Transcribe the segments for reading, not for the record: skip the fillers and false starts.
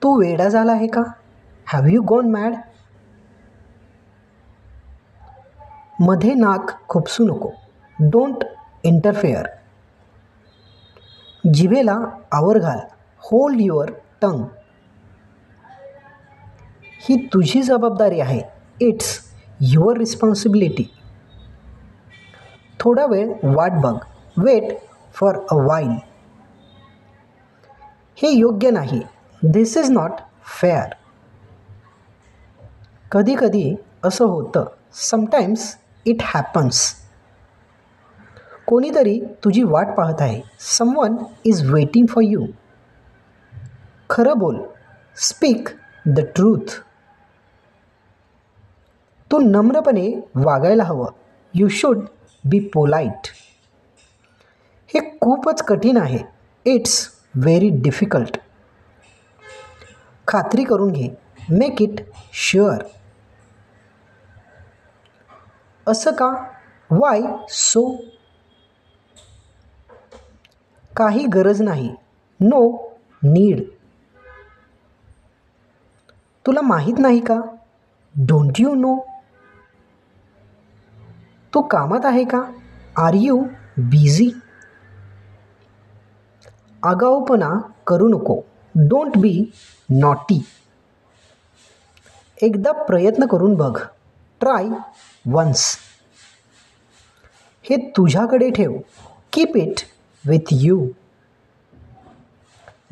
तू वेडा झाला आहे का? Have you gone mad? मध्ये नाक खुपसू नको. Don't interfere. जिभेला आवर घाल. Hold your tongue. ही तुझी जबाबदारी आहे. It's your responsibility. थोडा वेळ वाट बघ. Wait for a while. हे योग्य नाही. This is not fair. कधी कधी असं होतं. Sometimes it happens. कोणीतरी तुझी वाट पाहत आहे. Someone is waiting for you. खरं बोल. Speak the truth. तू नम्रपणे वागायला हवं. You should be polite. हे खूपच कठीण आहे. It's very difficult. खात्री करून घे. Make it sure. असं का? Why so? काही गरज नाही. No need. तुला माहीत नाही का? Don't you know? तू कामात आहे का? Are you busy? आगाऊपणा करू नको. Don't be naughty. एकदा प्रयत्न करून बघ. Try once. हे तुझ्याकडे ठेव. Keep it with you.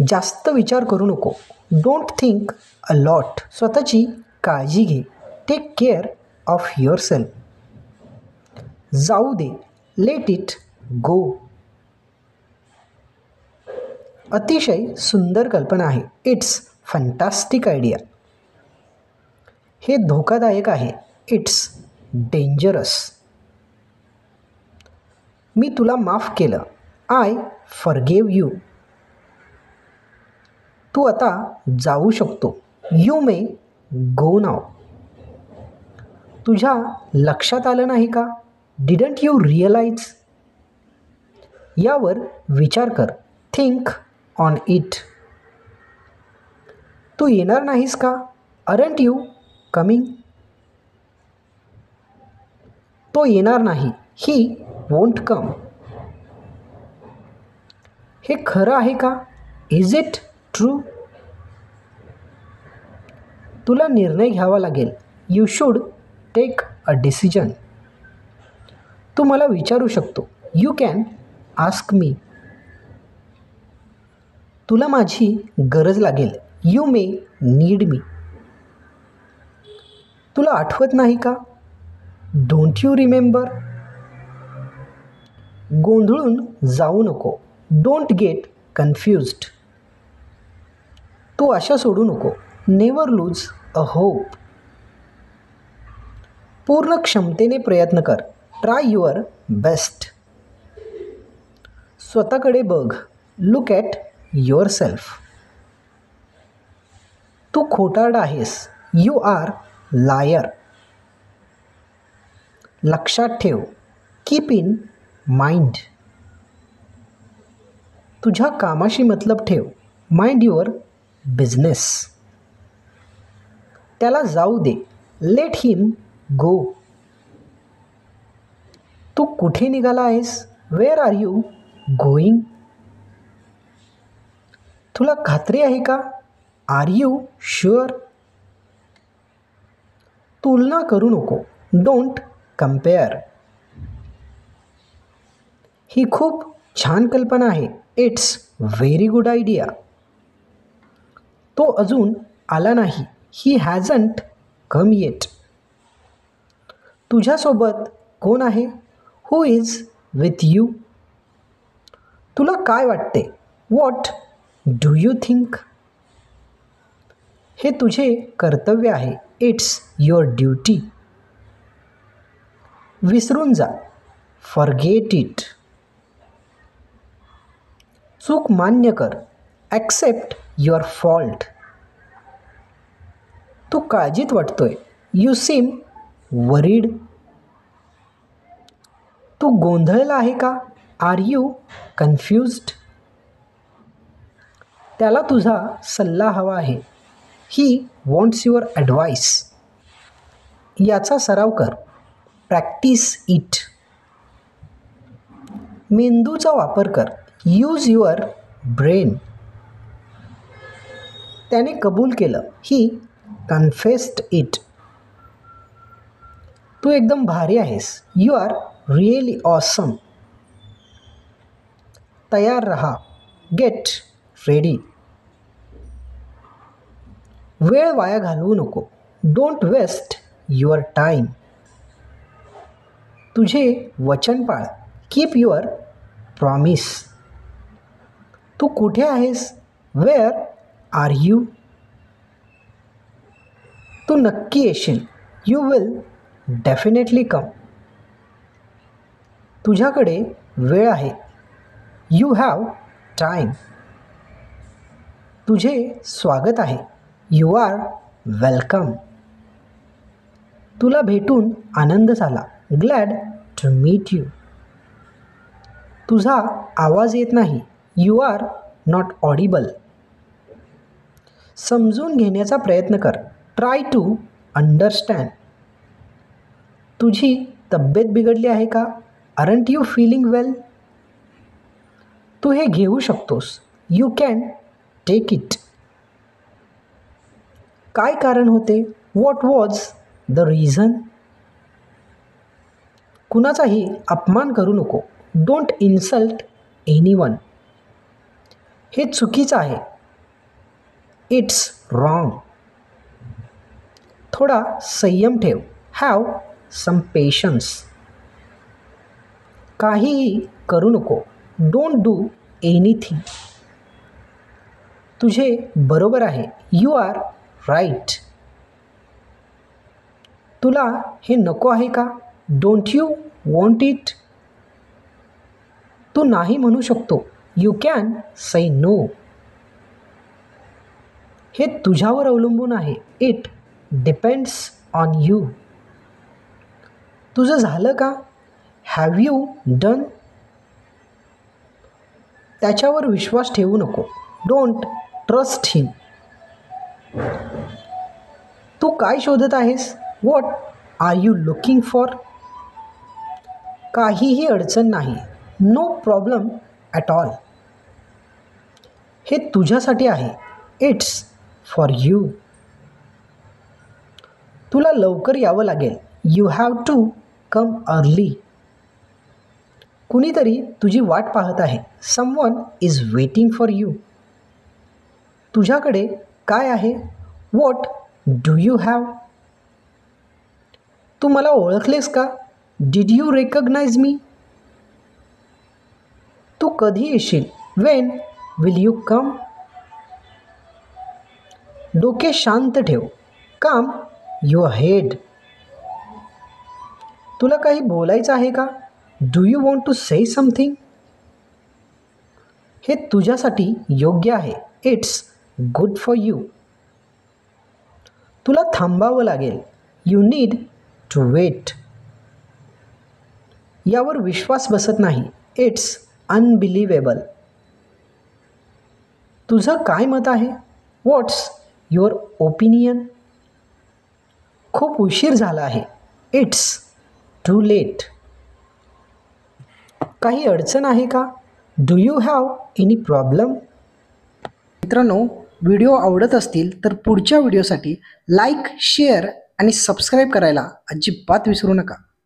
जास्त विचार करू नको. Don't think a lot. स्वतःची काळजी घे. Take care of yourself. जाऊ दे. Let it go. अतिशय सुंदर कल्पना आहे. It's fantastic idea. हे धोकादायक आहे. It's dangerous. मी तुला माफ केलं. I forgive you. तू आता जाऊ शकतो. You may go now. तुझ्या लक्षात आलं नाही का? Didn't you realise? यावर विचार कर. Think on it. तू येणार नाहीस का? Aren't you coming? तो येणार नाही. He won't come. हे खरं आहे का? Is it true? तुला निर्णय घ्यावा लागेल. You should take a decision. तू मला विचारू शकतो. You can ask me. तुला माझी गरज लागेल. You may need me. तुला आठवत नाही का? Don't you remember? गोंधळून जाऊ नको. Don't get confused. तू आशा सोडू नको. Never lose a hope. पूर्ण क्षमतेने प्रयत्न कर. Try your best. स्वतःकडे बघ. Look at yourself. तू खोटारडा आहेस. You are liar. लक्षात ठेव. Keep in mind. तुझ्या कामाशी मतलब ठेव. Mind your business. त्याला जाऊ दे. Let him go. तू कुठे निघाला आहेस? Where are you going? तुला खात्री आहे का? Are you sure? तुलना करू नको. Don't compare. ही खूप छान कल्पना आहे. It's very good idea. तो अजून आला नाही. He hasn't come yet. तुझ्यासोबत कोण आहे? Who is with you? तुला काय वाटते? What do you think? हे तुझे कर्तव्य आहे. It's your duty. विसरून जा. Forget it. चूक मान्य कर. Accept your fault. तू काळजीत वाटतोय. You seem worried. तू गोंधळला आहे का? Are you confused? त्याला तुझा सल्ला हवा आहे. He wants your advice. याचा सराव कर. Practice it. मेंदूचा वापर कर. Use your brain. त्याने कबूल केलं. ही कन्फेस्ड इट. तू एकदम भारी आहेस. You are really awesome. तयार रहा. Get ready. वेळ वाया घालवू नको. Don't waste your time. तुझे वचन पाळ. Keep your promise. तू कुठे आहेस? Where are you? तू नक्की येशील. You will definitely come. तुझ्याकडे वेळ आहे. You have time. तुझे स्वागत आहे. You are welcome. तुला भेटून आनंद झाला. Glad to meet you. तुझा आवाज येत नाही. You are not audible. समजून घेण्याचा प्रयत्न कर. Try to understand. तुझी तब्येत बिघडली आहे का? Aren't you feeling well? तू हे घेऊ शकतोस. You can take it. काय कारण होते? What was the reason? कुणाचाही अपमान करू नको. Don't insult anyone. हे चुकीचं आहे. It's wrong. थोडा संयम ठेव. Have some patience. काहीही करू नको. Don't do anything. तुझे बरोबर आहे. You are right. तुला हे नको आहे का? Don't you want it? तू नाही म्हणू शकतो. You can say no. हे तुझ्यावर अवलंबून आहे. It depends on you. तुझं झालं का? Have you done? त्याच्यावर विश्वास ठेवू नको. डोंट ट्रस्ट हिम. तू काय शोधत आहेस? What are you looking for? काहीही अडचण नाही. No problem at all. हे तुझ्यासाठी आहे. It's for you. तुला लवकर यावं लागेल. You have to come early. कुणीतरी तुझी वाट पाहत आहे. Someone is waiting for you. तुझ्याकडे काय आहे? What do you have? तू मला ओळखलेस का? Did you recognise me? तू कधी येशील? When will you come? डोके शांत ठेव. काम युअर हेड. तुला काही बोलायचं आहे का? Do you want to say something? हे तुझ्यासाठी योग्य आहे. It's good for you. तुला थांबावं लागेल. You need to wait. यावर विश्वास बसत नाही. It's unbelievable. तुझं काय मत आहे? What's your opinion? खूप उशीर झाला आहे. It's too late. काही अडचण आहे का? Do you have any problem? मित्रांनो, व्हिडिओ आवडत असतील तर पुढच्या व्हिडिओसाठी लाईक, शेअर आणि सबस्क्राईब करायला अजिबात विसरू नका.